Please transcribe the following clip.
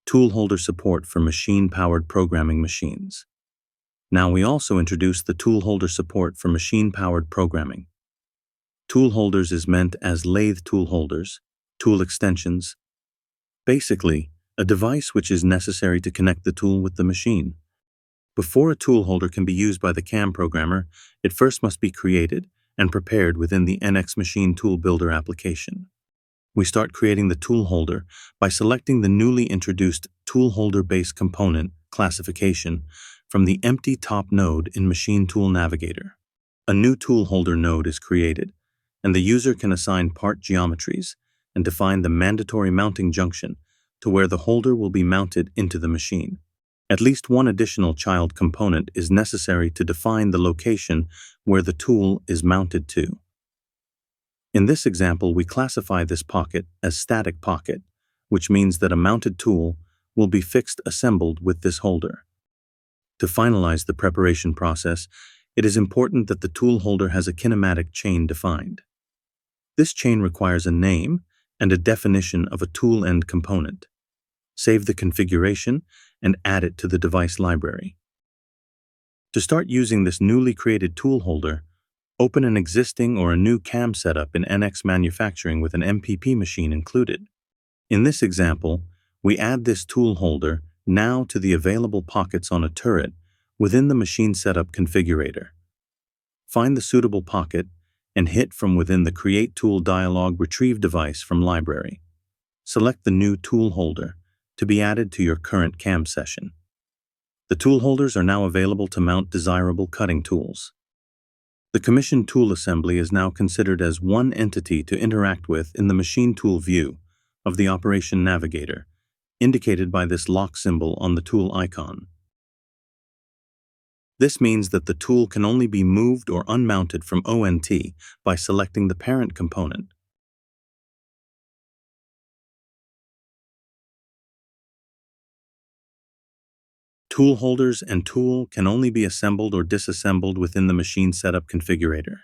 tool holder support for machine-powered programming machines. Now we also introduce the tool holder support for machine-powered programming. Tool holders is meant as lathe tool holders, tool extensions. Basically, a device which is necessary to connect the tool with the machine. Before a tool holder can be used by the CAM programmer, it first must be created and prepared within the NX Machine Tool Builder application. We start creating the tool holder by selecting the newly introduced tool holder base component classification from the empty top node in Machine Tool Navigator. A new tool holder node is created, and the user can assign part geometries and define the mandatory mounting junction to where the holder will be mounted into the machine. At least one additional child component is necessary to define the location where the tool is mounted to. In this example, we classify this pocket as static pocket, which means that a mounted tool will be fixed assembled with this holder. To finalize the preparation process, it is important that the tool holder has a kinematic chain defined. This chain requires a name and a definition of a tool end component. Save the configuration and add it to the device library. To start using this newly created tool holder, open an existing or a new CAM setup in NX Manufacturing with an MPP machine included. In this example, we add this tool holder now to the available pockets on a turret within the machine setup configurator. Find the suitable pocket and hit from within the Create Tool dialog Retrieve Device from Library. Select the new tool holder to be added to your current CAM session. The tool holders are now available to mount desirable cutting tools. The commissioned tool assembly is now considered as one entity to interact with in the machine tool view of the Operation Navigator, indicated by this lock symbol on the tool icon. This means that the tool can only be moved or unmounted from ONT by selecting the parent component. Tool holders and tool can only be assembled or disassembled within the machine setup configurator.